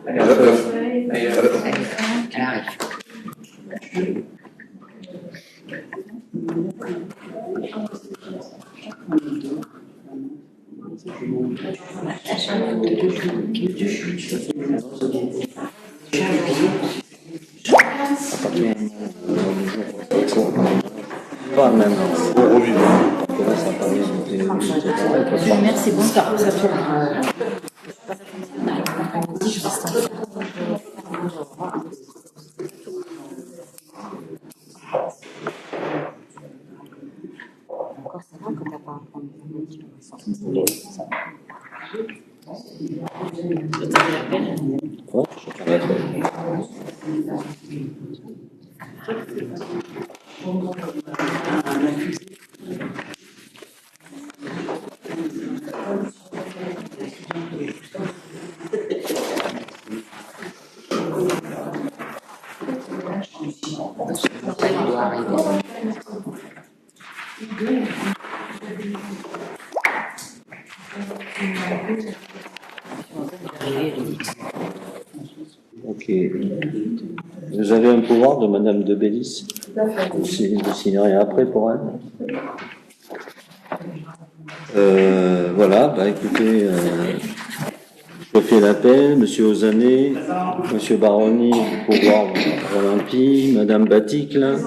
Elle arrive. Pas même. Merci, bonsoir. Ça tourne. Encore ça va quand t'as pas à prendre Ok. Vous avez un pouvoir de Madame de Bélis. Vous signerez après pour elle. Voilà, bah écoutez, je fais l'appel, Monsieur Ozané, Monsieur Baroni du pouvoir Olympie, Madame Baticle,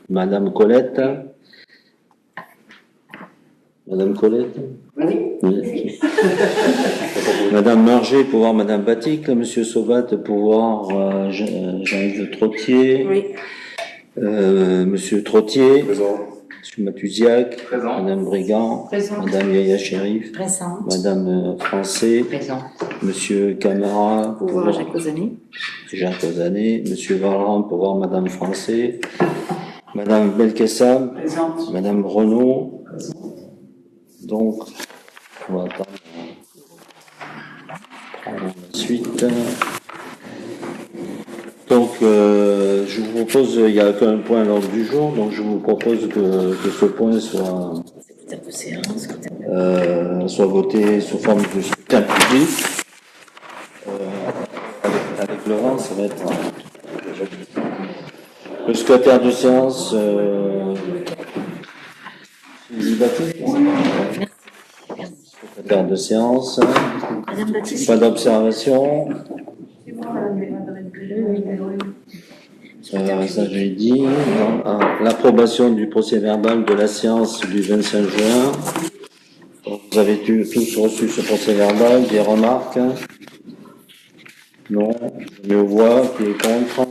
Madame Colette. Madame Colette. Oui. Madame Marger, pouvoir Madame Baticle, Monsieur Sauvat, pouvoir Jean-Yves Trottier. Oui. Monsieur Trottier. Présent. Monsieur Matuziac. Présent. Madame Brigand. Présent. Madame Yaya Chérif. Présente. Madame Français. Présent. Monsieur Camara. Pouvoir Jacques Ozani. Jacques Ozané. Monsieur Valran, pouvoir Madame Français. Madame Belkessam. Présente. Madame Renaud. Donc, on va attendre la suite. Donc, je vous propose, il n'y a qu'un point à l'ordre du jour, donc je vous propose que ce point soit voté sous forme de scrutin public. Avec Laurent, ça va être le secrétaire de séance. Secrétaire de séance. Madame Baptiste. Pas d'observation. Ça je l'ai dit. L'approbation du procès verbal de la séance du 25 juin. Donc, vous avez tous reçu ce procès verbal, des remarques? Non. Je mets aux voix, qui est contre?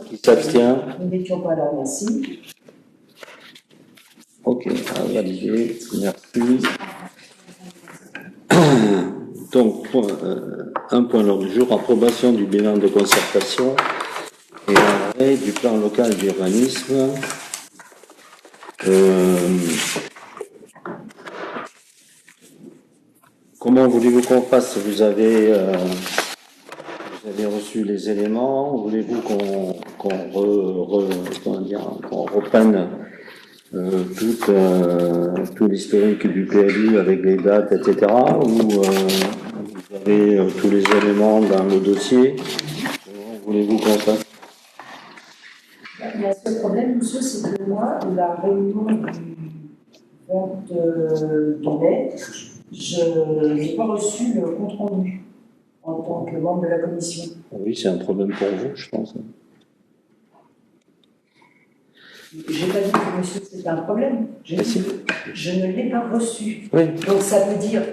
Qui s'abstient? Nous n'étions pas là, merci. Ok, validé, merci. Donc, un point à l'ordre du jour, approbation du bilan de concertation et arrêt du plan local d'urbanisme. Comment voulez-vous qu'on fasse? Vous avez reçu les éléments. Voulez-vous qu'on reprenne tout l'historique du PLU avec les dates, etc. Ou vous avez tous les éléments dans le dossier? Comment voulez-vous qu'on fasse? Le seul problème, monsieur, c'est que moi, la réunion du 20 mai, je n'ai pas reçu le compte-rendu en tant que membre de la commission. Oui, c'est un problème pour vous, je pense. Je n'ai pas dit que monsieur c'était un problème. Je ne l'ai pas reçu. Oui. Donc ça veut dire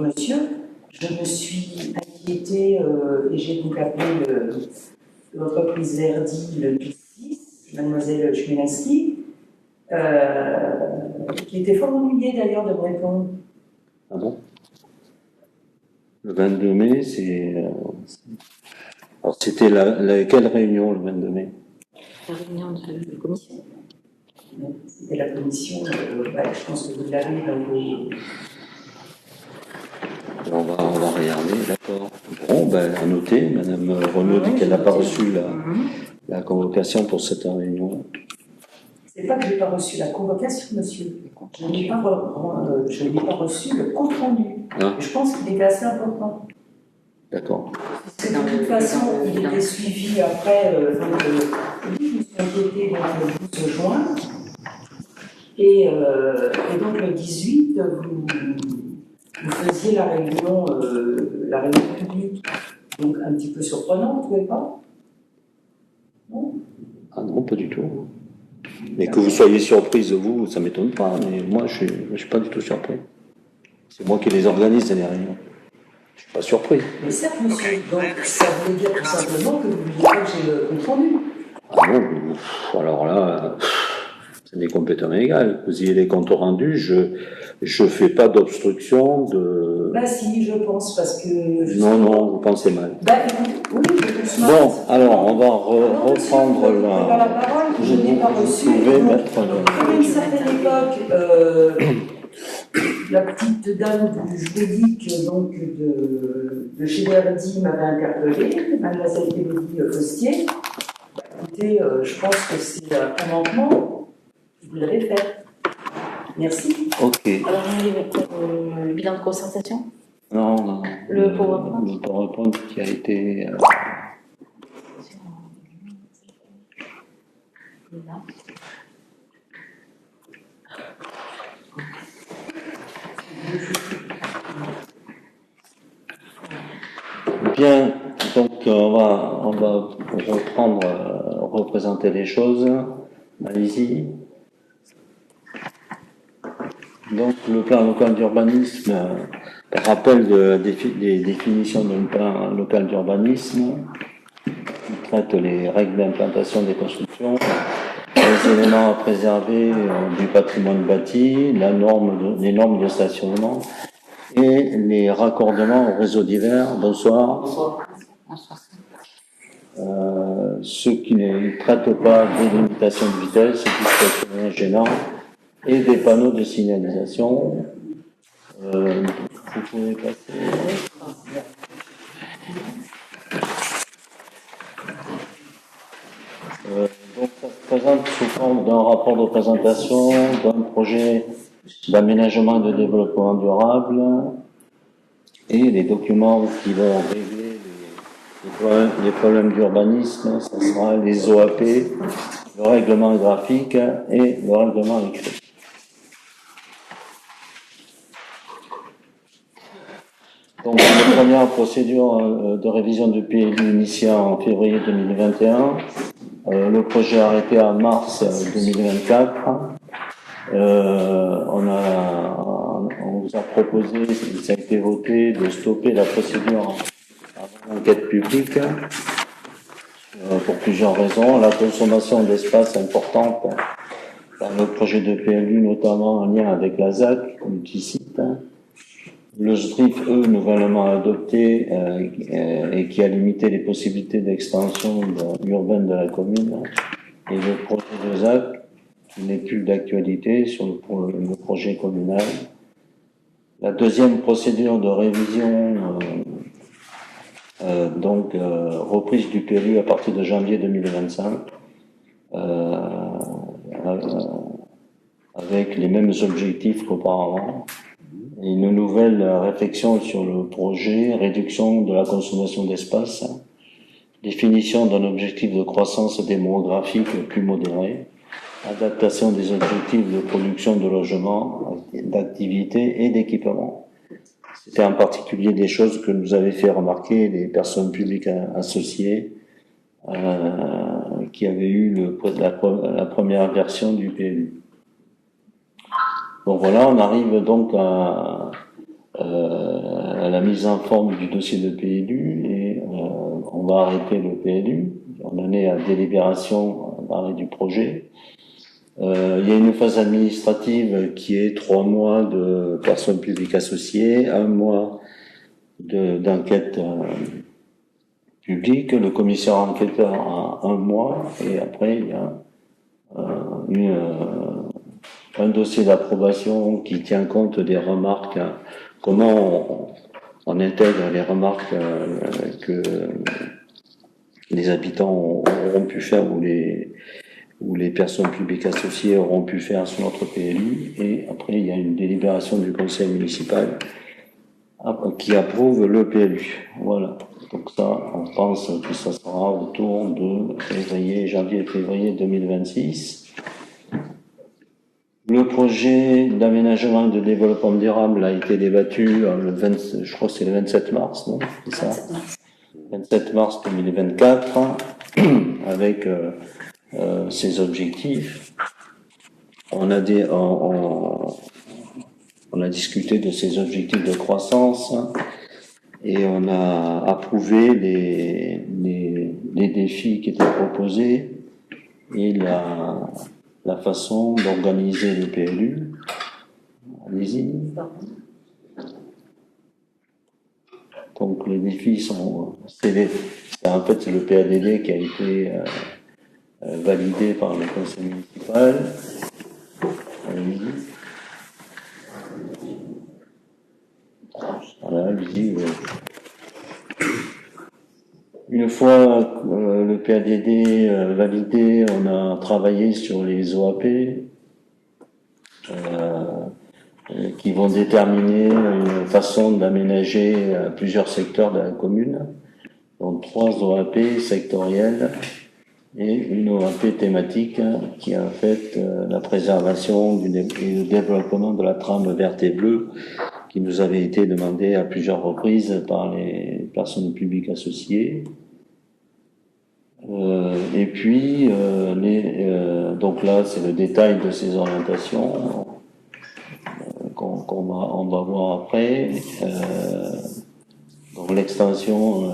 monsieur, je me suis inquiétée et j'ai donc appelé l'entreprise Verdi le 6, mademoiselle Chmielewski, qui était fort ennuyée d'ailleurs de me répondre. Ah bon? Le 22 mai, c'est... Alors c'était quelle réunion le 22 mai? La réunion de la commission. C'était la commission, je pense que vous l'avez dans vos... On va regarder, d'accord. Bon, ben, à noter, Madame Renaud dit qu'elle n'a pas reçu la convocation pour cette réunion. C'est pas que je n'ai pas reçu la convocation, monsieur. Je n'ai pas reçu le compte rendu. Ah. Je pense qu'il était assez important. D'accord. Parce que de toute façon, il était suivi après, je me suis inquiétée donc, le 12 juin. Et donc le 18, vous faisiez la réunion publique. Donc un petit peu surprenant, vous ne trouvez pas? Non? Ah non, pas du tout. Mais que vous soyez surprise, vous, ça ne m'étonne pas, mais moi, je ne suis pas du tout surpris. C'est moi qui les organise, les réunions. Je ne suis pas surpris. Mais certes, monsieur, donc ça voulait dire tout simplement que vous ne vouliez pas que j'ai le compte rendu. Ah non, alors là, ça m'est complètement égal. Vous ayez les comptes rendus, je fais pas d'obstruction de... Bah si, je pense, parce que... Non, vous pensez mal. Bah écoutez, oui, je pense mal. Bon, alors, on va reprendre Vous n'avez pas la parole, je n'ai pas reçu. Vous pouvez Donc, mettre à une certaine époque, la petite dame du juridique donc, de chez Verdi m'avait interpellé, mademoiselle Élodie Costier. Bah, écoutez, je pense que c'est un manquement, vous l'avez fait. Merci. Ok. Alors, on arrive au bilan de concertation. Non. Le PowerPoint. Le PowerPoint qui a été... Là. Bien, donc on va reprendre, représenter les choses. Allez-y. Donc le plan local d'urbanisme, par rappel des définitions d'un plan local d'urbanisme, qui traite les règles d'implantation des constructions, les éléments à préserver du patrimoine bâti, les normes de stationnement et les raccordements au réseau divers. Bonsoir. Ceux qui ne traitent pas des limitations de vitesse, du stationnement gênant et des panneaux de signalisation. Vous pouvez passer. Donc ça se présente sous forme d'un rapport de présentation, d'un projet d'aménagement et de développement durable et les documents qui vont régler les problèmes d'urbanisme, ce sera les OAP, le règlement graphique et le règlement écrit. Donc, la première procédure de révision du PLU initiée en février 2021, le projet arrêté en mars 2024. On vous a proposé, ça a été voté, de stopper la procédure avant enquête publique pour plusieurs raisons. La consommation d'espace importante par le projet de PLU, notamment en lien avec la ZAC, multisite. Le SDRIF, nouvellement adopté et qui a limité les possibilités d'extension urbaine de la commune, et le projet de ZAC, qui n'est plus d'actualité sur le projet communal. La deuxième procédure de révision, reprise du PLU à partir de janvier 2025, avec les mêmes objectifs qu'auparavant. Une nouvelle réflexion sur le projet, réduction de la consommation d'espace, définition d'un objectif de croissance démographique plus modéré, adaptation des objectifs de production de logements, d'activités et d'équipements. C'était en particulier des choses que nous avaient fait remarquer les personnes publiques associées qui avaient eu la première version du PLU. Donc voilà, on arrive donc à la mise en forme du dossier de PLU et on va arrêter le PLU. On en est à délibération d'arrêt du projet. Il y a une phase administrative qui est 3 mois de personnes publiques associées, 1 mois d'enquête publique, le commissaire enquêteur a 1 mois et après il y a un dossier d'approbation qui tient compte des remarques, comment on intègre les remarques que les habitants auront pu faire ou les personnes publiques associées auront pu faire sur notre PLU, et après il y a une délibération du conseil municipal qui approuve le PLU. Voilà. Donc ça, on pense que ça sera autour de janvier-février 2026. Le projet d'aménagement et de développement durable a été débattu je crois que c'est le 27 mars, non? C'est ça? 27 mars 2024, avec ses objectifs. On a discuté de ces objectifs de croissance et on a approuvé les défis qui étaient proposés et la façon d'organiser le PLU. Allez-y. Donc les défis sont, c'est en fait c'est le PADD qui a été validé par le conseil municipal. Allez-y. Voilà, allez-y. Une fois le PADD validé, on a travaillé sur les OAP qui vont déterminer une façon d'aménager plusieurs secteurs de la commune. Donc 3 OAP sectorielles et une OAP thématique qui est en fait la préservation et le développement de la trame verte et bleue qui nous avait été demandée à plusieurs reprises par les personnes publiques associées. Et puis, donc là, c'est le détail de ces orientations on va voir après. Donc l'extension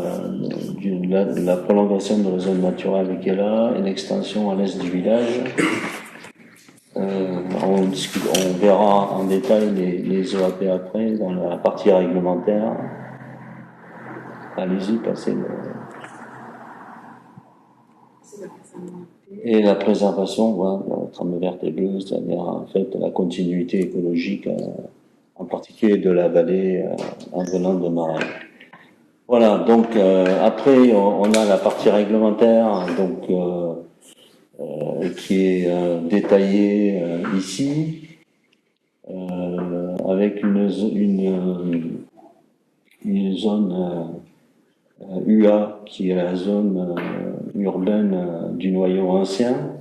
la prolongation de la zone naturelle qui est là et l'extension à l'est du village. On verra en détail les OAP après dans la partie réglementaire. Allez-y, passez et la préservation, voilà, la trame verte et bleue, c'est-à-dire en fait la continuité écologique, en particulier de la vallée en venant de Marais. Voilà, donc après on a la partie réglementaire, donc qui est détaillée ici, avec une zone UA qui est la zone urbaine du noyau ancien,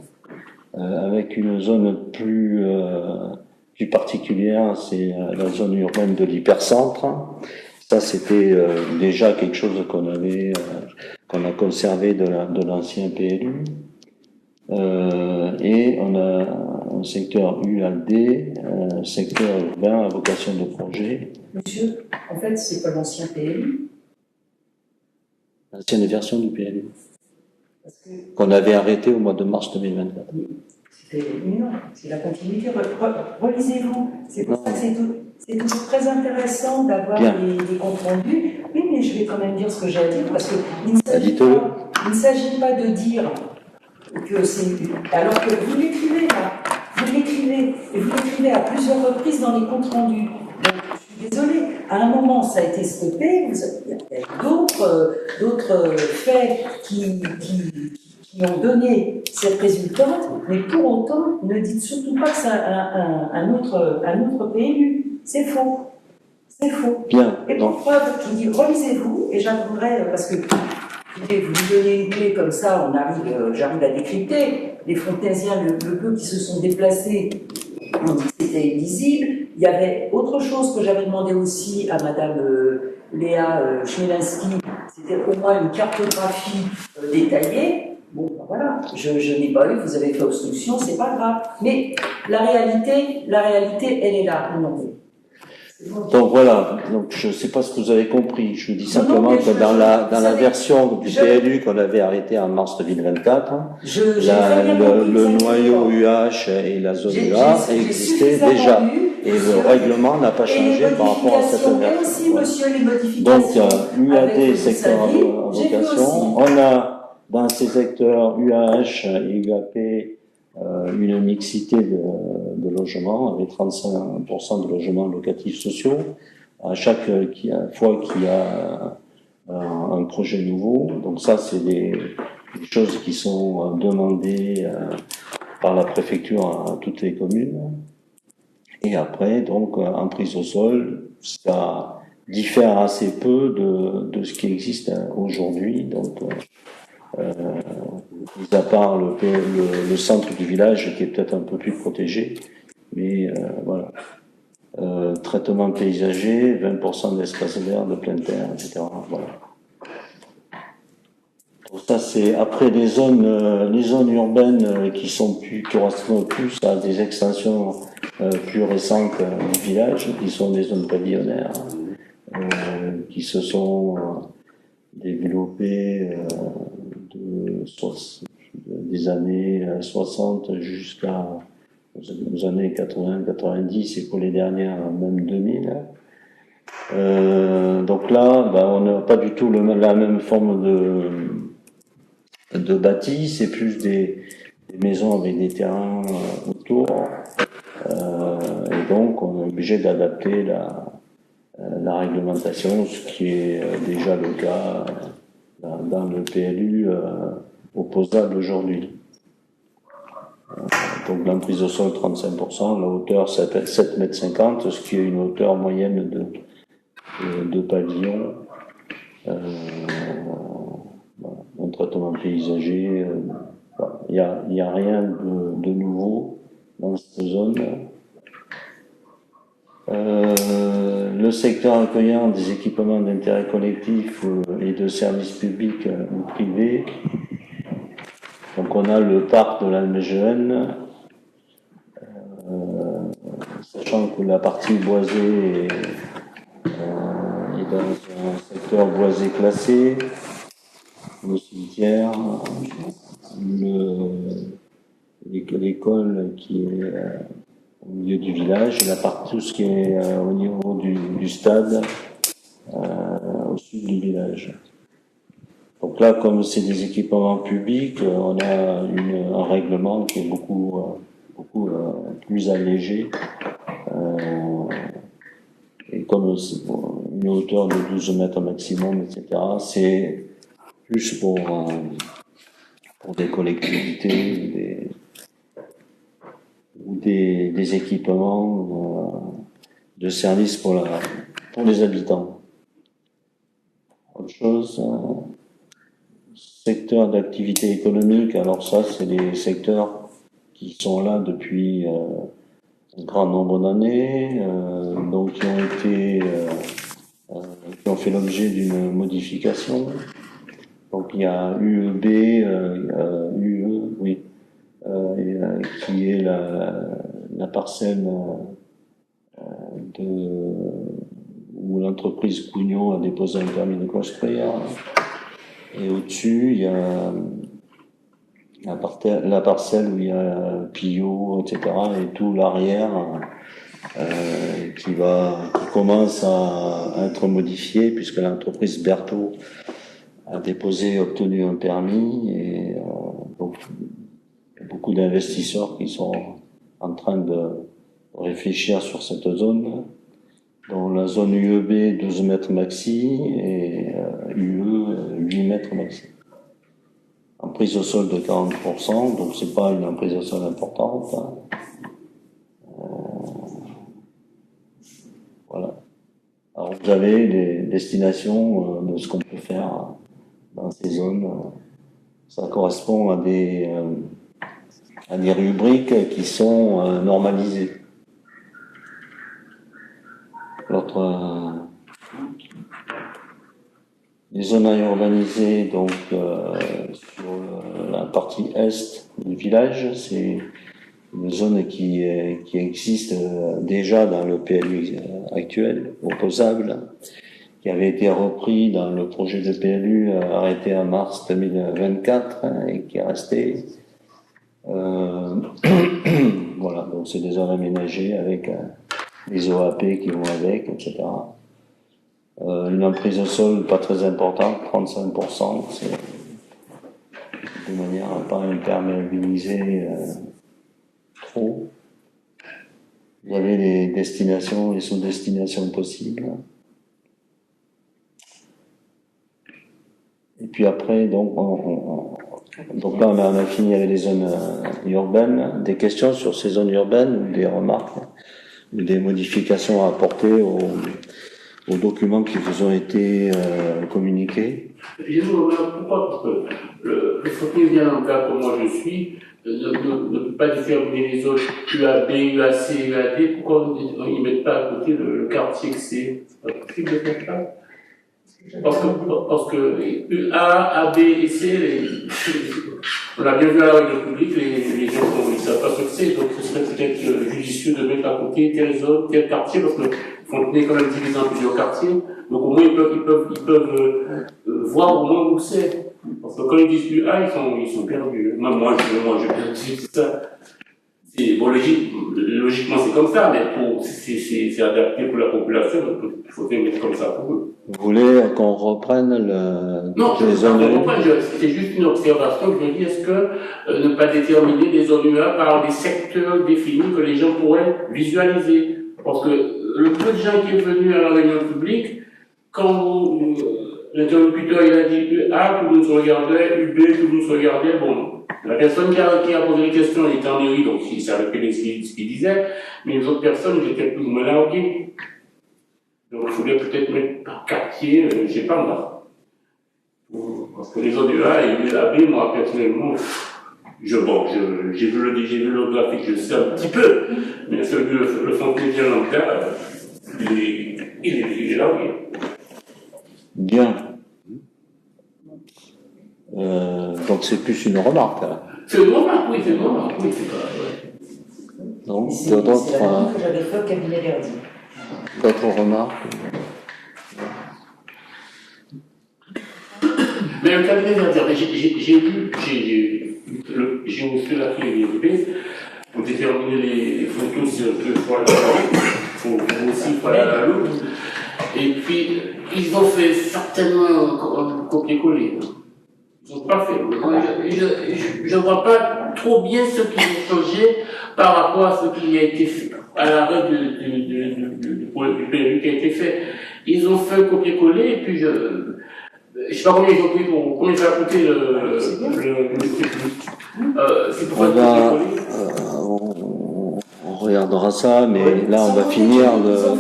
avec une zone plus particulière, c'est la zone urbaine de l'hypercentre. Ça, c'était déjà quelque chose qu'on a conservé de l'ancien PLU. Et on a un secteur UAD, un secteur urbain à vocation de projet. Monsieur, en fait, c'est pas l'ancien PLU. L'ancienne version du PLU. Qu'on avait arrêté au mois de mars 2024. Non, c'est la continuité. Relisez-vous. C'est pour ça que c'est toujours très intéressant d'avoir les comptes rendus. Oui, mais je vais quand même dire ce que j'ai à dire, parce qu'il ne s'agit pas de dire que c'est... Alors que vous l'écrivez là, et vous l'écrivez à plusieurs reprises dans les comptes rendus. Donc, je suis désolée, à un moment ça a été stoppé, il y a d'autres faits qui ont donné cette résultante, mais pour autant, ne dites surtout pas que c'est un autre PLU. C'est faux. C'est faux. Bien. Et pour preuve, je vous dis, relisez-vous, et j'avouerai, parce que vous me donnez une clé comme ça, j'arrive à décrypter. Les Fontaisiens, le peu qui se sont déplacés, on dit que c'était illisible. Il y avait autre chose que j'avais demandé aussi à Madame Léa Chmelinski, c'était au moins une cartographie détaillée. Bon, ben voilà, je n'ai pas eu, vous avez fait obstruction, c'est pas grave. Mais la réalité, elle est là. Non. Donc voilà, donc je ne sais pas ce que vous avez compris. Je vous dis simplement que dans la version du PLU qu'on avait arrêté en mars 2024, le noyau UH et la zone UA existaient déjà. Et le règlement n'a pas changé par rapport à cette version. Donc UAD, secteur à vocation, on a dans ces secteurs UAH et UAP une mixité de logements, avec 35% de logements locatifs sociaux. À chaque fois qu'il y a un projet nouveau, donc ça c'est des choses qui sont demandées par la préfecture à toutes les communes. Et après, donc en prise au sol, ça diffère assez peu de ce qui existe aujourd'hui. Donc, mis à part le centre du village qui est peut-être un peu plus protégé, mais voilà. Traitement paysager, 20% d'espace vert, de pleine terre, etc. Voilà. Donc ça c'est après les zones urbaines qui correspondent plus à des extensions plus récentes du village, qui sont des zones pavillonnaires, qui se sont développées des années 60 jusqu'à aux années 80-90 et pour les dernières même 2000. Donc là, on n'a pas du tout la même forme de bâti, c'est plus des maisons avec des terrains autour. Et donc on est obligé d'adapter la réglementation, ce qui est déjà le cas dans le PLU opposable aujourd'hui. Donc l'emprise au sol 35%, la hauteur 7,50 m, ce qui est une hauteur moyenne de pavillon. Un traitement paysager, il n'y a rien de nouveau dans cette zone. Le secteur accueillant des équipements d'intérêt collectif et de services publics ou privés. Donc on a le parc de l'Almegène, sachant que la partie boisée est dans un secteur boisé classé, le cimetière, l'école qui est au milieu du village, et tout ce qui est au niveau du stade au sud du village. Donc là, comme c'est des équipements publics, on a un règlement qui est beaucoup plus allégé. Et comme c'est une hauteur de 12 mètres maximum, etc., c'est plus pour des collectivités ou des équipements de services pour les habitants. Autre chose, secteur d'activité économique, alors ça, c'est des secteurs qui sont là depuis un grand nombre d'années, donc qui ont fait l'objet d'une modification. Donc il y a UEB, UE, oui, qui est la parcelle où l'entreprise Cougnon a déposé un permis de construire. Et au-dessus, il y a la parcelle où il y a Pillot, etc. et tout l'arrière qui commence à être modifié puisque l'entreprise Berthaud a obtenu un permis et donc il y a beaucoup d'investisseurs qui sont en train de réfléchir sur cette zone. Dans la zone UEB, 12 mètres maxi et UE, 8 mètres maxi. Emprise au sol de 40%, donc c'est pas une emprise au sol importante. Voilà. Alors vous avez des destinations de ce qu'on peut faire dans ces zones. Ça correspond à des rubriques qui sont normalisées. Les zones à urbaniser, donc sur la partie est du village, c'est une zone qui existe déjà dans le PLU actuel, opposable, qui avait été repris dans le projet de PLU arrêté en mars 2024 et qui est resté. Voilà, donc c'est des zones aménagées avec les OAP qui vont avec, etc. Une emprise au sol pas très importante, 35%, c'est de manière à ne pas imperméabiliser trop. Il y avait les destinations, les sous-destinations possibles. Et puis après, donc là on a fini avec les zones urbaines. Des questions sur ces zones urbaines ou des remarques ou des modifications à apporter aux documents qui vous ont été communiqués. Je me demande pourquoi, parce que le Fontenay vient dans le cas comme moi je suis, ne peut pas déterminer les autres UAB, UAC, UAD, pourquoi ils ne mettent pas à côté le quartier que c'est pas possible de faire ça? Parce que A, B et C, on a bien vu à la règle publique, les gens ne savent pas ce que c'est, donc ce serait peut-être judicieux de mettre à côté telle zone, tel quartier, parce que Fontenay est quand même divisé en plusieurs quartiers, donc au moins ils peuvent voir au moins où c'est. Parce que quand ils disent UA, ils sont perdus. Moi, je perdu, c'est ça. Bon, logiquement, c'est comme ça, mais c'est adapté pour la population, donc il faut les mettre comme ça pour eux. Vous voulez qu'on reprenne Non, je les zones ne pas, c'est juste une observation que je dis, est-ce que ne pas déterminer des zones UA par des secteurs définis que les gens pourraient visualiser? Parce que le peu de gens qui est venu à la réunion publique, quand l'interlocuteur il a dit UA, tout le monde se regardait, UB, tout le monde se regardait, bon. La personne qui a posé les questions, elle était en mairie, donc il savait ce qu'il disait, mais les autres personnes, ils étaient plus ou moins larguées. Donc il faudrait peut-être mettre par quartier, je sais pas moi. Parce que les zones UA et UAB, moi personnellement, j'ai vu le graphique, je sais un petit peu, mais celui de le Fontenay bien lambda, il est largué. Bien. Donc c'est plus une remarque. Là. C'est une remarque, oui, c'est une remarque, oui, c'est pas. Ouais. Donc C'est la d'autres remarque que j'avais fait au cabinet Verdi. d'autres remarques. Mais le cabinet j'ai reçu la clé ISB pour déterminer les photos sur deux fois pour aussi faire la loupe. Et puis, ils ont fait certainement un copier-coller. Ils n'ont pas fait. Je ne vois pas trop bien ce qui a changé par rapport à ce qui a été fait, à l'arrêt du PLU qui a été fait. Ils ont fait un copier-coller et puis je ne sais pas combien ils ont pris pour combien ça a coûté c'est pour on regardera ça, mais là on va finir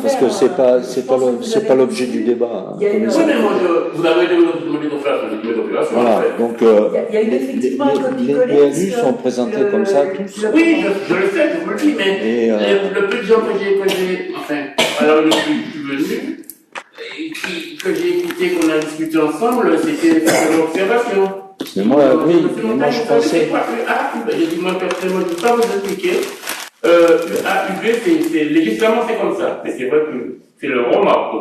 parce que c'est pas l'objet du débat. Hein, oui, mais moi vous avez demandé d'en faire, j'ai dit d'opération. Voilà, donc il y a eu effectivement un copier-coller. les PLU sont présentés comme ça tous. Oui, je le sais, je vous le dis, mais le peu de gens que j'ai, enfin, alors je suis venu, que j'ai écouté, qu'on a discuté ensemble, c'était une observation. Mais moi, moi je pensais. J'ai dit, moi personnellement, je ne peux pas vous expliquer. UAUB, législalement c'est comme ça, mais c'est vrai que c'est le remarque.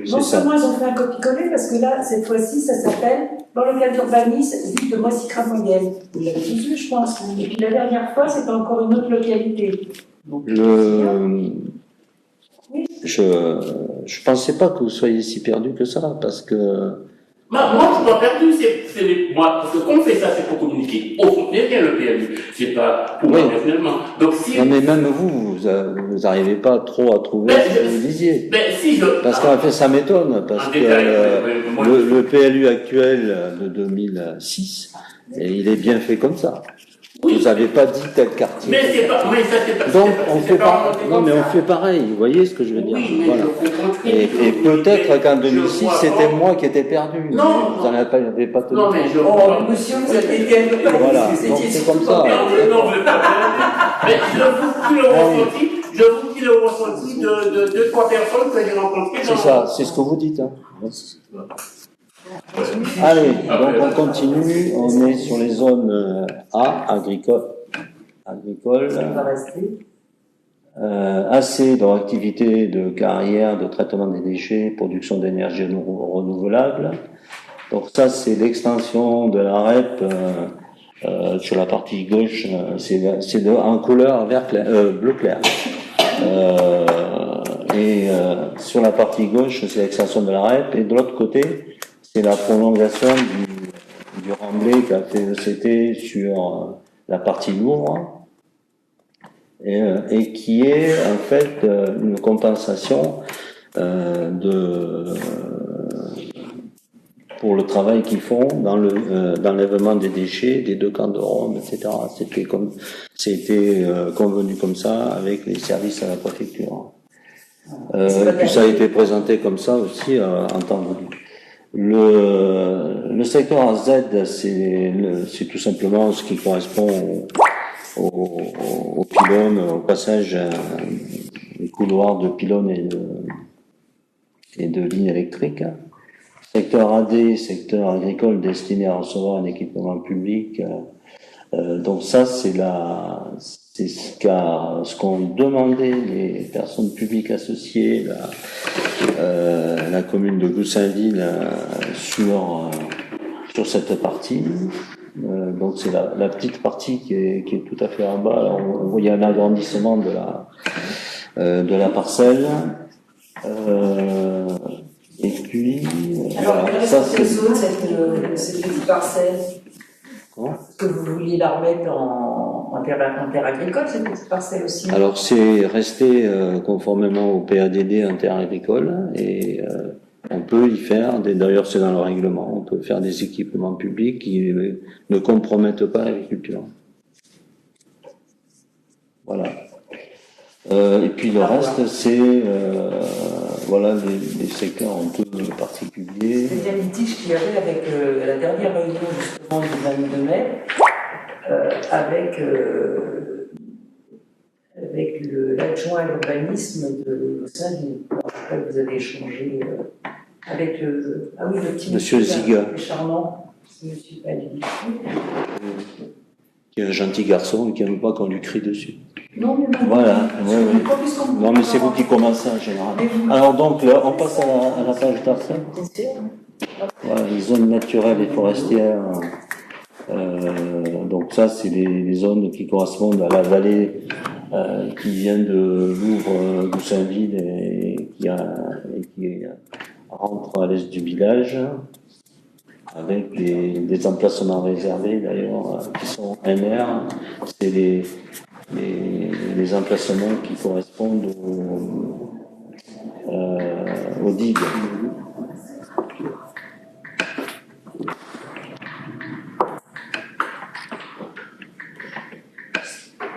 Non seulement ils ont fait un copier-coller, parce que là, cette fois-ci, ça s'appelle, dans le cadre d'urbanisme, ville de Moissy-Cramoyenne. Vous l'avez tous vu, je pense. Et puis la dernière fois, c'était encore une autre localité. Donc, je pensais pas que vous soyez si perdu que ça, parce que. Moi, je suis pas perdu, moi, parce que quand on fait ça, c'est pour communiquer. Au fond, il y a le PLU. C'est pas pour moi personnellement. Donc, si. Non, mais même vous n'arrivez pas trop à trouver ce que vous disiez. Parce qu'en fait, ça m'étonne, parce que le PLU actuel de 2006, il est bien fait comme ça. Oui. Vous n'avez pas dit tel quartier. Mais c'est pas, mais ça c'est pas. Donc on fait pas. Non mais on fait pareil. Vous voyez ce que je veux dire. Oui, voilà. Et peut-être qu'en 2006 c'était moi qui étais perdu. Non. Vous n'en avez pas tenu. Non mais je. Oh monsieur, vous êtes été. Voilà. Donc c'est comme ça. Non, vous n'êtes pas perdu. Mais je vous dis le ressenti de deux, trois personnes que j'ai rencontrées. C'est ça. C'est ce que vous dites. Hein. Allez, donc on continue, on est sur les zones A, agricole, AC, dans activité de carrière, de traitement des déchets, production d'énergie renouvelable. Donc ça c'est l'extension de la REP sur la partie gauche, c'est en couleur bleu clair. Sur la partie gauche c'est l'extension de la REP et de l'autre côté c'est la prolongation du remblai qu'a fait ECT sur la partie lourde et qui est en fait une compensation pour le travail qu'ils font dans l'enlèvement des déchets des deux camps de Rome, etc. C'était convenu comme ça avec les services à la préfecture. C'est Et puis ça a été présenté comme ça aussi en temps voulu. Le secteur AZ, c'est tout simplement ce qui correspond au pylône, au passage des couloirs de pylônes et de lignes électriques. Secteur AD, secteur agricole destiné à recevoir un équipement public. Donc ça, c'est ce qu'ont demandé les personnes publiques associées, la commune de Goussainville sur cette partie. Donc c'est la petite partie qui est tout à fait en bas. Alors, on voit il y a un agrandissement de la parcelle. Et puis Alors, voilà, quelle ça est c'est zone, cette petite parcelle? comment. Est-ce que vous vouliez la remettre en terre agricole, cette petite parcelle aussi? Alors c'est resté conformément au PADD en terre agricole et on peut y faire, d'ailleurs c'est dans le règlement, on peut faire des équipements publics qui ne compromettent pas l'agriculture. Voilà. Et puis le reste c'est voilà les secteurs un peu particuliers. C'était un litige qu'il y avait avec la dernière réunion justement du 22 mai, avec l'adjoint à l'urbanisme de Saint-Denis. Vous avez échangé avec le petit Monsieur Ziga. Charmant, c'est monsieur Pallier. Qui est un gentil garçon et qui n'aime pas qu'on lui crie dessus. Non, mais non. Voilà, oui. Non, mais c'est vous qui commencez en général. Alors donc, là, on passe à la page d'après. Voilà, les zones naturelles et forestières. Donc ça, c'est les zones qui correspondent à la vallée qui vient de Louvre, Goussainville et qui rentre à l'est du village, avec des emplacements réservés d'ailleurs qui sont NR. C'est les emplacements qui correspondent aux digues.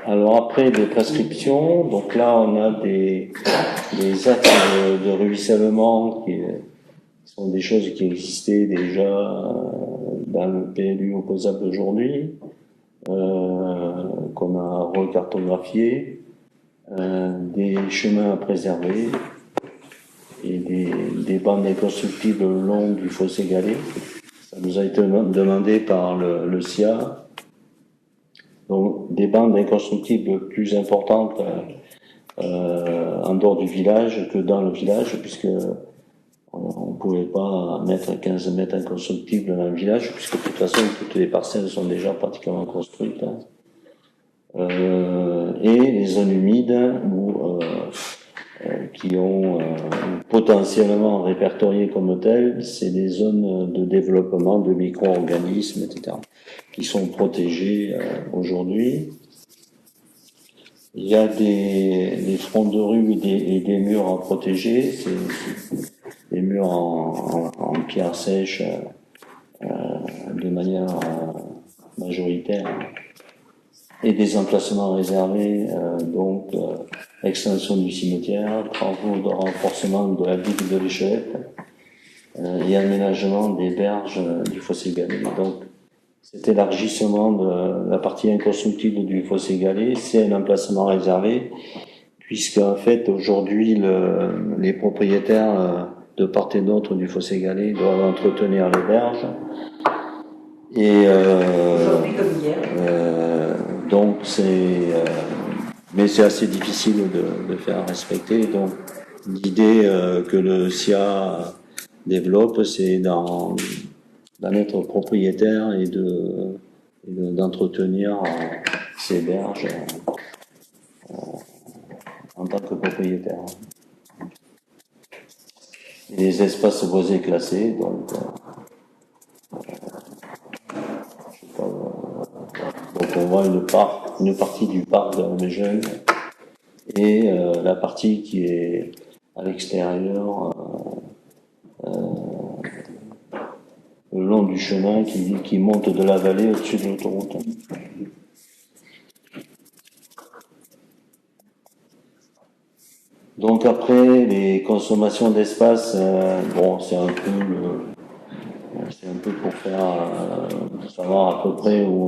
Alors après des prescriptions, donc là on a des axes de ruissellement qui sont des choses qui existaient déjà dans le PLU opposable aujourd'hui, qu'on a recartographié, des chemins à préserver et des bandes inconstructibles le long du fossé galé. Ça nous a été demandé par le SIA. Donc des bandes inconstructibles plus importantes en dehors du village que dans le village, puisque on ne pouvait pas mettre 15 mètres inconstructibles dans le village, puisque de toute façon toutes les parcelles sont déjà pratiquement construites. Et les zones humides qui ont potentiellement répertoriées comme telles, c'est des zones de développement de micro-organismes, etc., qui sont protégées aujourd'hui. Il y a des fronts de rue et des murs à protéger, c'est des murs en pierre sèche de manière majoritaire, et des emplacements réservés, donc extension du cimetière, travaux de renforcement de la digue de l'Échelette et aménagement des berges du fossé galé. Donc cet élargissement de la partie inconstructible du fossé galé, c'est un emplacement réservé, puisque en fait aujourd'hui les propriétaires de part et d'autre du fossé galé doivent entretenir les berges. Et Aujourd'hui comme hier. donc mais c'est assez difficile de faire respecter. Donc l'idée que le SIA développe, c'est d'en être propriétaire et d'entretenir ces berges en tant que propriétaire. Et les espaces boisés classés, donc on voit une partie du parc de Méjeune et la partie qui est à l'extérieur, le long du chemin qui monte de la vallée au-dessus de l'autoroute. Donc après, les consommations d'espace, bon, c'est un peu pour faire, savoir à peu près où,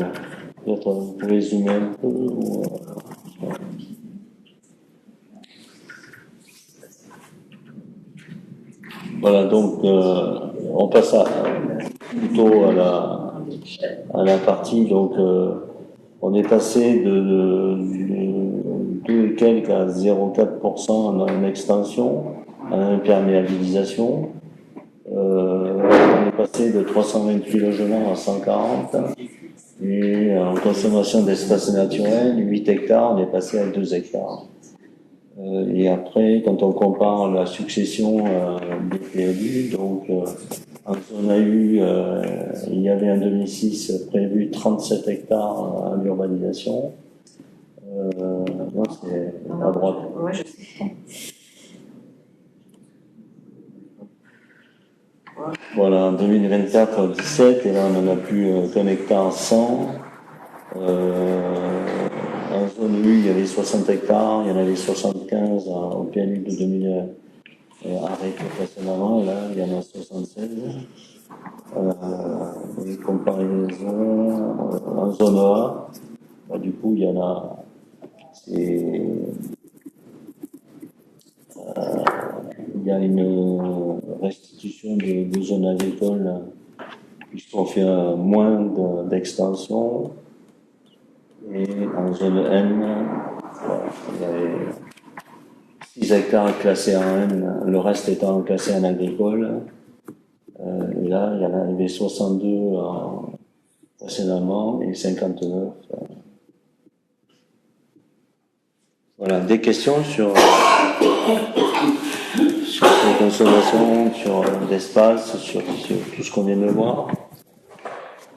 peut-être vous pouvez zoomer un peu, voilà, donc, on passe plutôt à la partie, donc, on est passé de 2 et quelques à 0,4% en extension, en imperméabilisation. On est passé de 328 logements à 140. Et en consommation d'espace naturel, 8 hectares, on est passé à 2 hectares. Et après, quand on compare la succession des PLU, donc en zone AU, il y avait en 2006 prévu 37 hectares à l'urbanisation. Non, c'est à droite. Ouais, je sais. Voilà, en 2024, 17, et là on en a plus qu'un hectare 100. En zone U, il y avait 60 hectares, il y en avait 75 au PLU de 2000 arrêté précédemment, et là il y en a 76. Les comparaisons en zone A, bah, du coup il y en a, il y a une restitution de zones agricoles puisqu'on fait moins d'extension. Et en zone N, voilà, il y avait 6 hectares classés en N, le reste étant classé en agricole. Et là, il y en avait 62 précédemment et 59. Voilà, des questions sur les consommations, sur l'espace, sur tout ce qu'on vient de voir.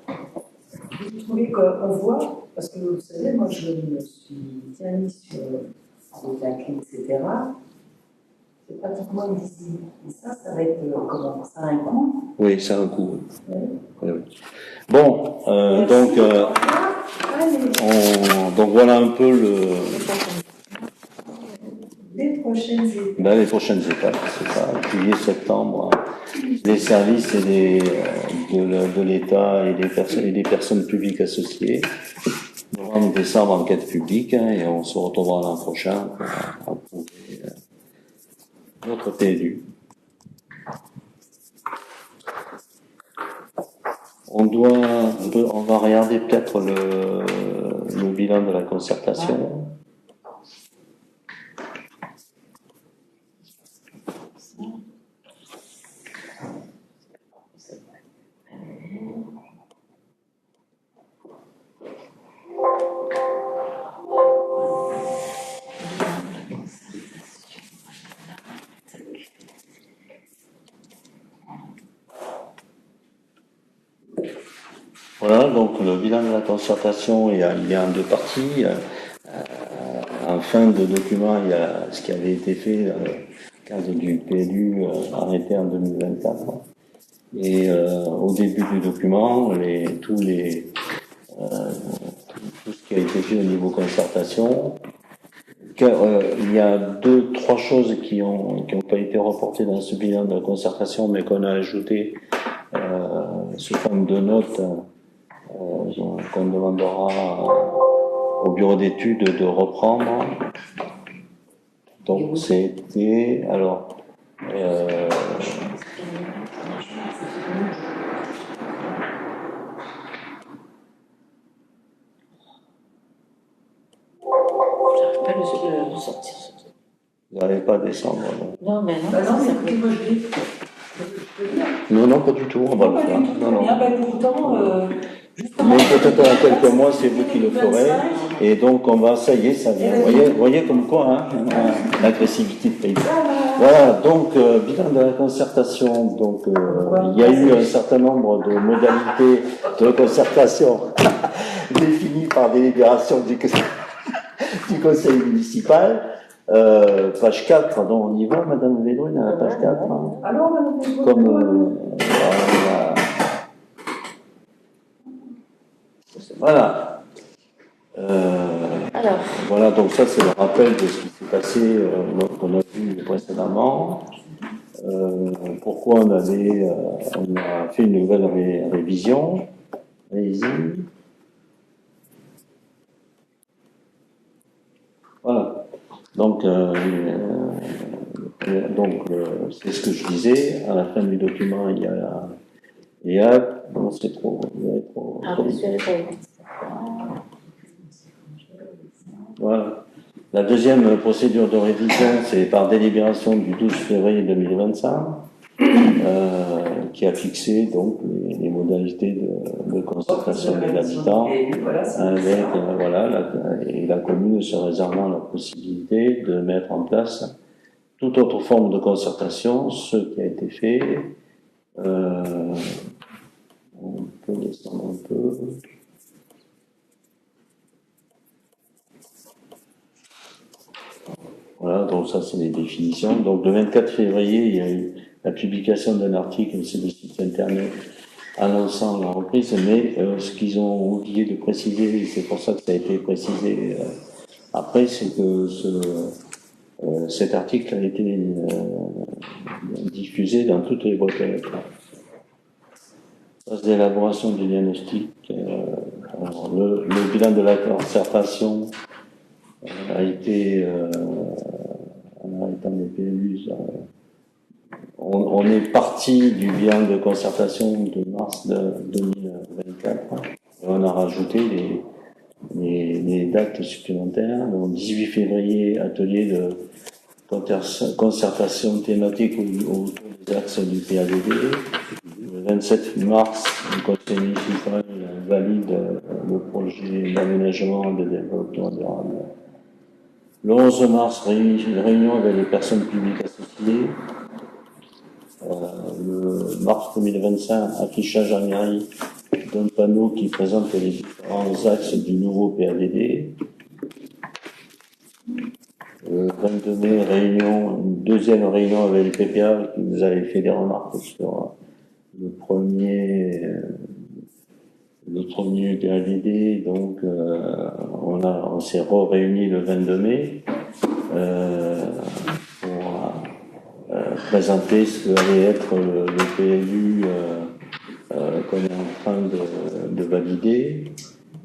Vous trouvez qu'on voit, parce que vous savez, moi je me suis bien mis sur la clé, etc. C'est pratiquement invisible. Et ça va être comment? Ça a un coût? Oui, ça a un coût. Oui. Oui, oui. Bon, donc voilà un peu Les prochaines étapes. les prochaines étapes, c'est ça, juillet, septembre, les services et de l'État et des personnes publiques associées. Novembre, décembre, enquête publique, et on se retrouvera l'an prochain pour approuver notre PLU. On va regarder peut-être le bilan de la concertation. Voilà, donc le bilan de la concertation, il y a en deux parties. En fin de document, il y a ce qui avait été fait dans le cadre du PLU arrêté en 2024. Et au début du document, tout ce qui a été fait au niveau concertation. Il y a trois choses qui ont pas été reportées dans ce bilan de la concertation, mais qu'on a ajouté sous forme de notes qu'on demandera au bureau d'études de reprendre. Donc c'était alors Pas le sortir. vous n'arrivez pas à descendre. Non, mais non. Bah non, mais écoutez, moi je l'ai. Non, pas du tout, on va le faire. Non. Pourtant, Mais peut-être dans quelques mois, c'est vous qui le ferez. Et donc, ça y est, ça vient. Vous voyez comme quoi, hein, l'agressivité de pays. Voilà, donc, bilan de la concertation. Donc, il y a eu un certain nombre de modalités de concertation définies par délibération du conseil municipal. Page 4, donc on y va, Madame Védrune, à la page 4. Hein. Alors, Madame Védrune, voilà. Alors, Alors, Voilà, donc ça c'est le rappel de ce qui s'est passé, qu'on a vu précédemment. Pourquoi on a fait une nouvelle révision. Allez-y. Voilà. Donc, c'est ce que je disais. À la fin du document, il y a non, c'est trop. Voilà. La deuxième procédure de révision, c'est par délibération du 12 février 2025, qui a fixé donc les modalités de concertation des habitants, avec et la commune se réservant la possibilité de mettre en place toute autre forme de concertation, ce qui a été fait. On peut descendre un peu. Voilà, donc ça c'est les définitions. Donc le 24 février, il y a eu la publication d'un article sur le site internet annonçant la reprise, mais ce qu'ils ont oublié de préciser, et c'est pour ça que ça a été précisé après, c'est que cet article a été diffusé dans toutes les boîtes lettres. Phase d'élaboration du diagnostic, le bilan de la concertation a été en arrêtant les PLU, on est parti du bilan de concertation de mars 2024 et on a rajouté les dates supplémentaires. Donc 18 février, atelier de concertation thématique autour des axes du PADD. Le 27 mars, le conseil municipal valide le projet d'aménagement et de développement durable. Le 11 mars, réunion avec les personnes publiques associées. Le mars 2025, affichage à mairie d'un panneau qui présente les différents axes du nouveau PADD. Le 22 mai, une deuxième réunion avec le PPA qui nous avait fait des remarques sur le premier PADD. Donc, on s'est réunis le 22 mai pour présenter ce que allait être le PLU qu'on est en train de valider.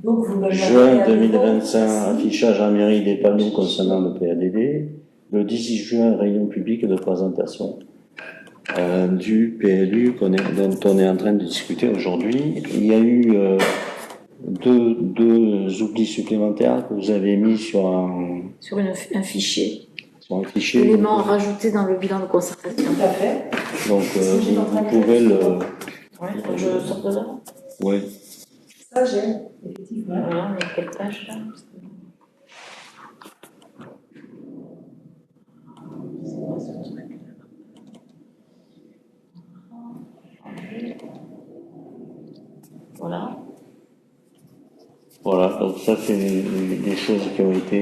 Donc, Juin 2025, affichage en mairie des panneaux concernant le PADD. Le 18 juin, réunion publique de présentation du PLU dont on est en train de discuter aujourd'hui. Il y a eu deux oublis supplémentaires que vous avez mis sur un fichier. Sur un fichier. Élément rajouté dans le bilan de concertation. Tout à fait. Donc, vous pouvez le... Ouais, je sors de là. Oui. Ça, j'ai, effectivement. Voilà, on est quelle page là? Voilà. Voilà, donc ça c'est des choses qui ont été,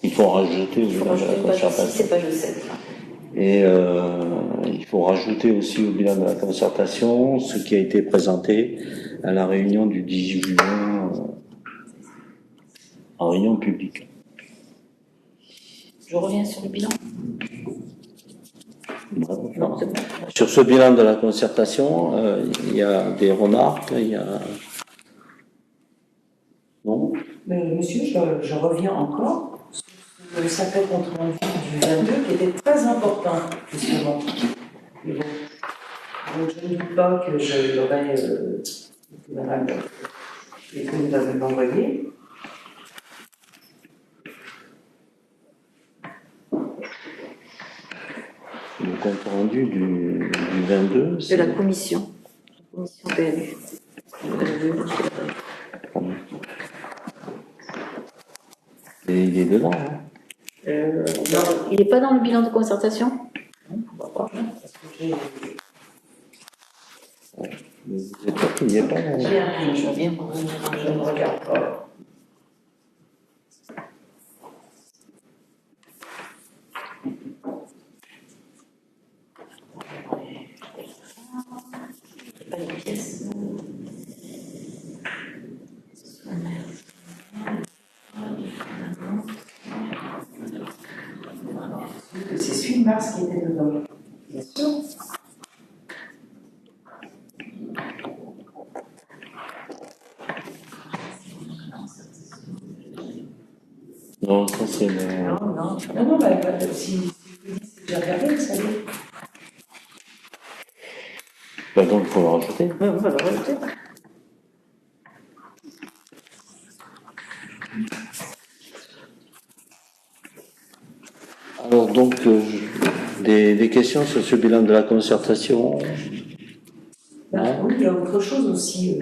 qu'il faut rajouter au bilan de la concertation. C'est page 7. Et il faut rajouter aussi au bilan de la concertation ce qui a été présenté à la réunion du 18 juin en réunion publique. Je reviens sur le bilan. Non, c'est bon. Sur ce bilan de la concertation, il y a des remarques, il y a... Non. Mais monsieur, je reviens encore sur le sacré compte rendu du 22 qui était très important, justement. Et bon, donc je ne doute pas que je l'aurais, que madame, et que nous avons envoyé. Le compte rendu du 22, c'est la commission. La commission PLU. Et il est dedans, hein. Non, il n'est pas dans le bilan de concertation? On va voir, parce que j'ai... Vous êtes sûr qu'il n'y est pas, hein. J'ai un je viens, je ne regarde pas. Pas les pièces. Mars qui était dedans. Bien sûr. Non, ça c'est le... Non, si vous dites que j'ai regardé, vous savez. Bah donc il faut le rajouter. Oui, on va le rajouter. Alors donc, des questions sur ce bilan de la concertation? Oui, il y a autre chose aussi,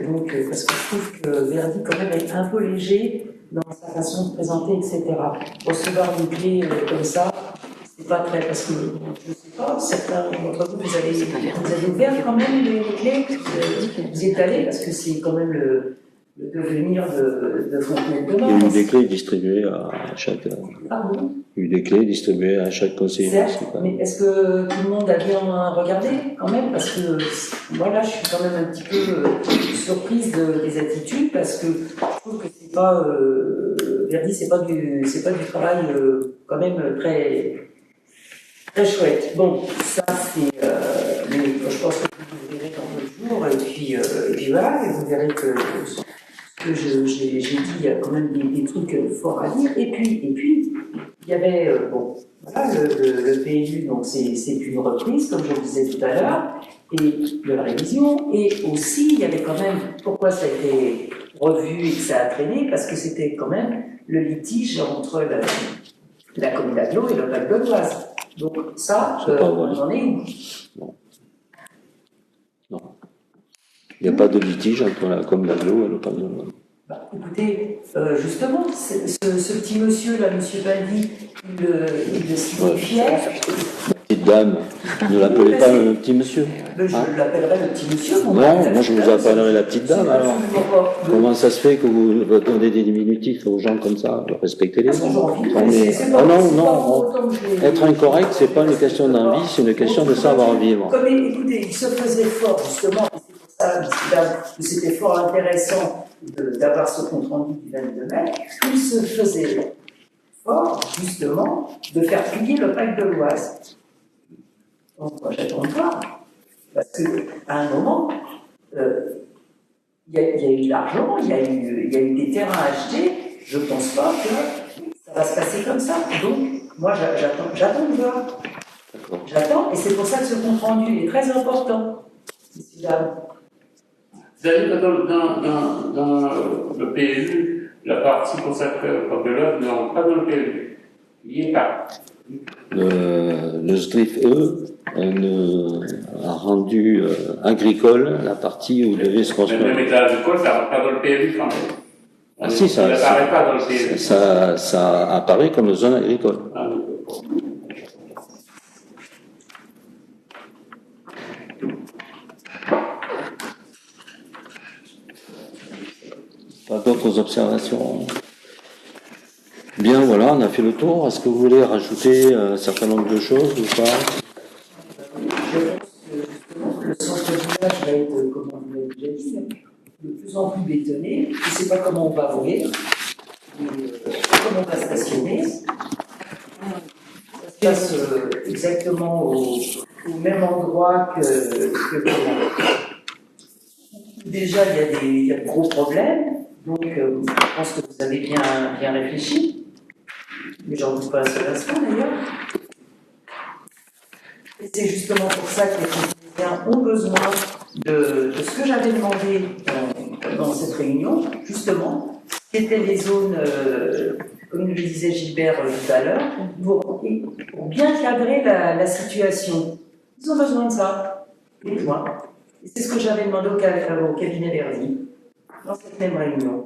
parce que je trouve que Verdi quand même est un peu léger dans sa façon de présenter, etc. Recevoir une clé comme ça, c'est pas très, parce que je sais pas, certains d'entre vous, vous avez ouvert quand même les clés, vous y êtes allés, parce que c'est quand même le devenir de Fontenay de Il y a Mars. eu des clés distribuées à chaque... Ah bon? Il y a eu des clés distribuées à chaque conseiller Certes, municipal. mais est-ce que tout le monde a bien regardé quand même? Parce que moi là, je suis quand même un petit peu surprise des attitudes parce que je trouve que c'est pas Verdi, c'est pas du travail quand même très chouette. Bon, ça c'est, mais je pense que vous verrez dans 2 jours et puis voilà, et vous verrez que j'ai dit, il y a quand même des trucs forts à dire. Et puis, il y avait, voilà, le PLU, donc c'est une reprise, comme je le disais tout à l'heure, et de la révision. Et aussi, il y avait quand même, pourquoi ça a été revu et que ça a traîné, parce que c'était quand même le litige entre la commune d'Aglo et le Val de l'Oise. Donc ça, on en est où? Non. Il n'y a pas de litige entre la commune d'Aglo et le Val de l'Oise. Bah, écoutez, justement, ce petit monsieur là, monsieur Baldi, il le signifiait. Petite dame, ne l'appelez pas le petit monsieur. Je l'appellerai le petit monsieur. Non, moi je vous appellerai la petite dame alors. Comment ça se fait que vous donnez des diminutifs aux gens comme ça? Respectez-les. Non. Être incorrect, c'est pas une question d'envie, c'est une question de savoir-vivre. Comme écoutez, il se faisait fort, justement, et c'est pour ça que c'était fort intéressant d'avoir ce compte rendu du 22 mai, il se faisait fort, justement, de faire plier le pacte de l'Oise. Donc, moi, j'attends de voir. Parce qu'à un moment, il y a eu de l'argent, il y a eu des terrains achetés. Je ne pense pas que ça va se passer comme ça. Donc, moi, j'attends de voir. J'attends, et c'est pour ça que ce compte rendu est très important. C'est-à-dire que dans le PLU, la partie consacrée au code de l'œuvre ne rentre pas dans le PLU. Il n'y est pas. Le SDRIF, a rendu agricole la partie où il devait se construire. Même l'état agricole, ça ne rentre pas dans le PLU quand même. Ah si, ça n'apparaît pas dans le PLU. Ça apparaît comme zone agricole. Ah, Pas d'autres observations? Bien, voilà, on a fait le tour. Est-ce que vous voulez rajouter un certain nombre de choses ou pas? Le centre du village va être, comme on l'a déjà dit, de plus en plus bétonné. Je ne sais pas comment on va rouler, comment on va stationner. Ça se passe exactement au même endroit que comment. Déjà, il y a de gros problèmes. Donc, je pense que vous avez bien réfléchi. Mais j'en doute pas un seul instant d'ailleurs. Et c'est justement pour ça que les Français ont besoin de ce que j'avais demandé dans cette réunion, justement, qui étaient les zones, comme le disait Gilbert tout à l'heure, pour bien cadrer la situation. Ils ont besoin de ça, les points. Et c'est ce que j'avais demandé au cabinet Verdi, dans cette même réunion.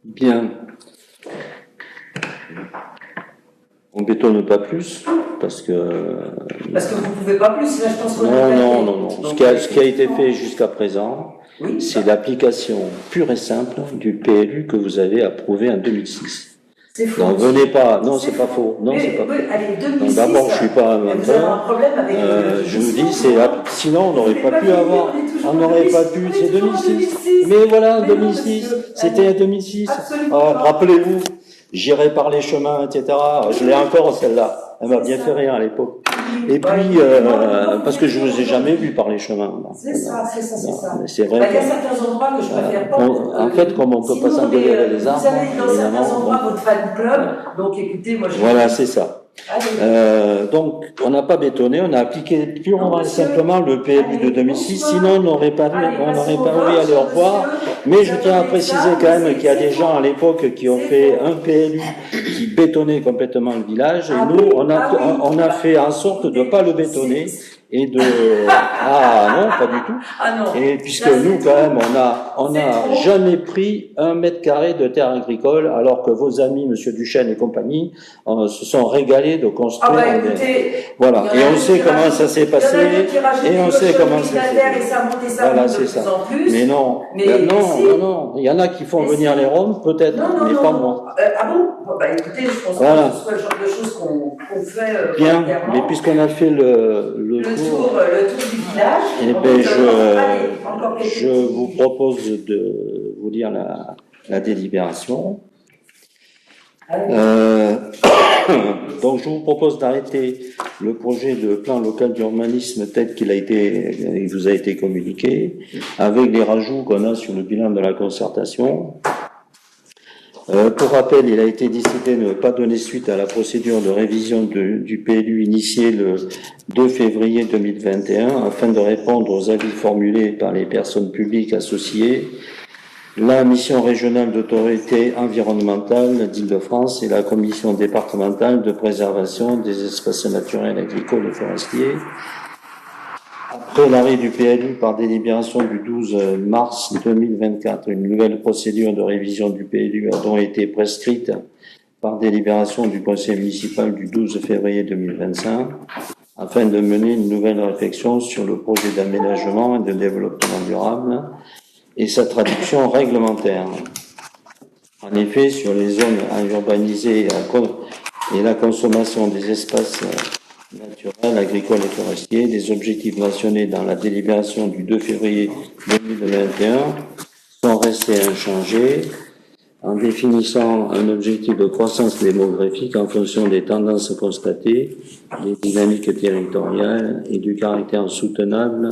Bien. On ne bétonne pas plus, parce que vous ne pouvez pas plus, là je pense qu'on Non. Ce qui a été fait jusqu'à présent, oui, c'est l'application pure et simple du PLU que vous avez approuvé en 2006. C'est faux. Donc venez pas, non c'est pas faux, non c'est pas faux. Allez, 2006, d'abord je suis pas un menteur. Vous avez un problème avec je vous dis, sinon on n'aurait pas pu avoir, on n'aurait pas pu, c'est 2006. Mais voilà, 2006, c'était en 2006. Rappelez-vous. j'irai par les chemins, etc. Je l'ai encore celle-là. Elle m'a bien fait rire à l'époque. Et puis, parce que je vous ai jamais vu par les chemins. C'est ça. C'est vrai. Il y a certains endroits que je préfère pas. En fait, comme on peut pas s'engueuler les arbres, vous avez dans certains évidemment, endroits votre fan club, donc écoutez, moi je... Voilà, c'est ça. Allez. Donc, on n'a pas bétonné, on a appliqué purement et simplement le PLU de 2006. Sinon, on n'aurait pas vu aller au revoir. Mais je tiens à préciser quand même qu'il y a des gens à l'époque qui ont fait un PLU qui bétonnait complètement le village. Et nous, on a fait en sorte de ne pas le bétonner et de... Ah non, pas du tout. Ah non. Et puisque nous, quand même, on n'a jamais pris 1 mètre carré de terre agricole, alors que vos amis, Monsieur Duchesne et compagnie, se sont régalés de construire. Ah bah écoutez, voilà. Et on sait comment ça s'est passé. Et on sait comment ça s'est passé. Voilà, c'est ça. Mais non, non. Il y en a qui font venir les Roms, peut-être, mais pas moi. Ah bon? Bah écoutez, je pense que ce soit le genre de choses qu'on fait bien, mais puisqu'on a fait le tour du village, eh ben je vous propose de vous lire la délibération. Donc je vous propose d'arrêter le projet de plan local d'urbanisme tel il vous a été communiqué, avec les rajouts qu'on a sur le bilan de la concertation. Pour rappel, il a été décidé de ne pas donner suite à la procédure de révision du PLU initiée le 2 février 2021 afin de répondre aux avis formulés par les personnes publiques associées, la mission régionale d'autorité environnementale d'Île-de-France et la commission départementale de préservation des espaces naturels, agricoles et forestiers. Après l'arrêt du PLU par délibération du 12 mars 2024, une nouvelle procédure de révision du PLU a donc été prescrite par délibération du conseil municipal du 12 février 2025 afin de mener une nouvelle réflexion sur le projet d'aménagement et de développement durable et sa traduction réglementaire. En effet, sur les zones à urbaniser et la consommation des espaces naturels, agricoles et forestiers, les objectifs mentionnés dans la délibération du 2 février 2021 sont restés inchangés en définissant un objectif de croissance démographique en fonction des tendances constatées, des dynamiques territoriales et du caractère soutenable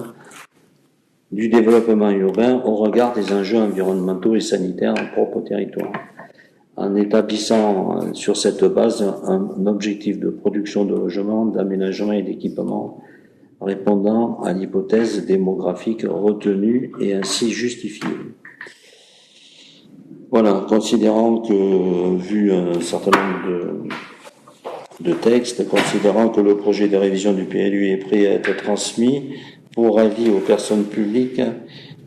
du développement urbain au regard des enjeux environnementaux et sanitaires propres au territoire, en établissant sur cette base un objectif de production de logements, d'aménagement et d'équipement répondant à l'hypothèse démographique retenue et ainsi justifiée. Voilà, considérant que, vu un certain nombre de textes, considérant que le projet de révision du PLU est prêt à être transmis pour avis aux personnes publiques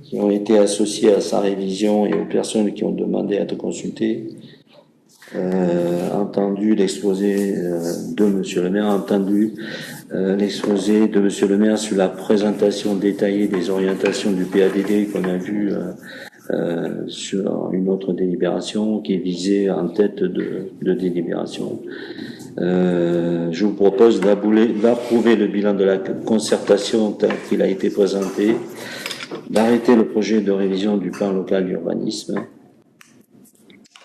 qui ont été associées à sa révision et aux personnes qui ont demandé à être consultées, entendu l'exposé de Monsieur le maire, l'exposé de Monsieur le maire sur la présentation détaillée des orientations du PADD qu'on a vu sur une autre délibération qui est visée en tête de délibération. Je vous propose d'approuver le bilan de la concertation tel qu'il a été présenté, d'arrêter le projet de révision du plan local d'urbanisme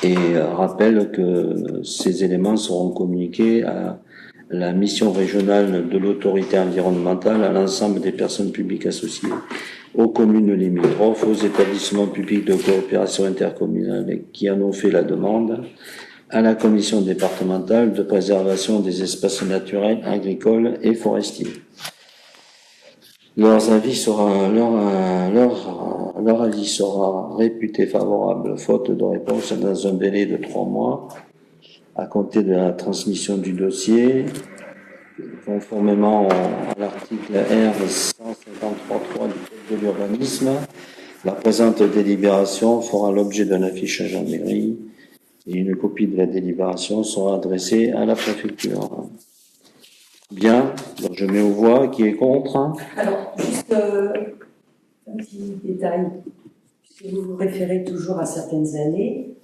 et rappelle que ces éléments seront communiqués à la mission régionale de l'autorité environnementale, à l'ensemble des personnes publiques associées, aux communes limitrophes, aux établissements publics de coopération intercommunale qui en ont fait la demande, à la commission départementale de préservation des espaces naturels, agricoles et forestiers. Leur avis sera réputé favorable, faute de réponse dans un délai de 3 mois, à compter de la transmission du dossier, conformément à l'article R 153.3 du Code de l'urbanisme. La présente délibération fera l'objet d'un affichage en mairie et une copie de la délibération sera adressée à la préfecture. Bien, donc je mets aux voix. Qui est contre? Alors, juste un petit détail, puisque vous vous référez toujours à certaines années.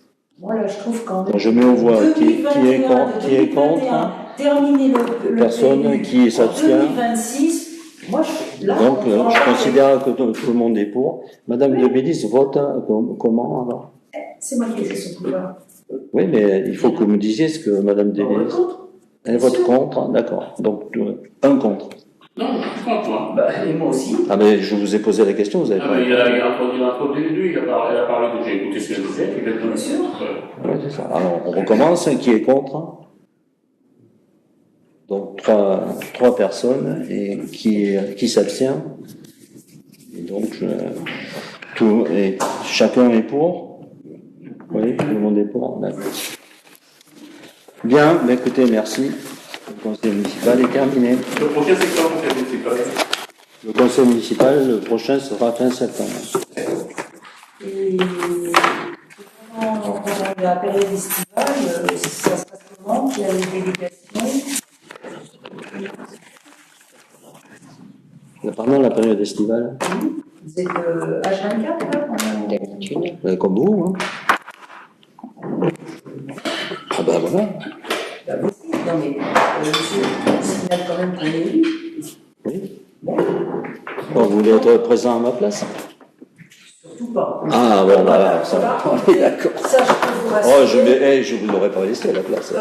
Moi, là, je trouve qu'en je mets aux voix. Qui est contre? Terminer le personne PLU qui s'abstient. 2026. Moi, donc, je considère que tout le monde est pour. Madame de Bélis vote comment alors? C'est moi qui ai fait son pouvoir. Oui, mais il faut que vous me disiez ce que Madame On Delis. vote contre. Elle vote contre, d'accord. Donc, un contre. Non, je suis contre, moi. Bah, et moi aussi. Ah, mais je vous ai posé la question, vous avez Ah, pas. mais il a introduit les deux, il a parlé de j'ai écouté ce qu'elle disait, puis il a Bien sûr. Oui, c'est ça. Alors, on recommence. Qui est contre? Donc, trois personnes et qui s'abstient. Et donc, chacun est pour. Oui, tout le monde est pour. D'accord. Bien, mais écoutez, merci. Le conseil municipal est terminé. Le prochain secteur, c'est quoi? Le conseil municipal, le prochain sera fin septembre. Et pendant la période estivale, ça se passe comment? Il y a les délégations. Pendant la période estivale, Vous êtes H24 là pendant... D'habitude. comme vous, hein. Ah ben voilà. Bah, vous aussi. Non mais, monsieur, s'il y a quand même qu'on est élu. Oui. Bon. Bon, vous voulez être présent à ma place? Surtout pas. Ah bon, voilà, ça va. Voilà. Oui, d'accord. Ça, je peux vous rassurer. Oh, je vous l'aurais pas laissé à la place.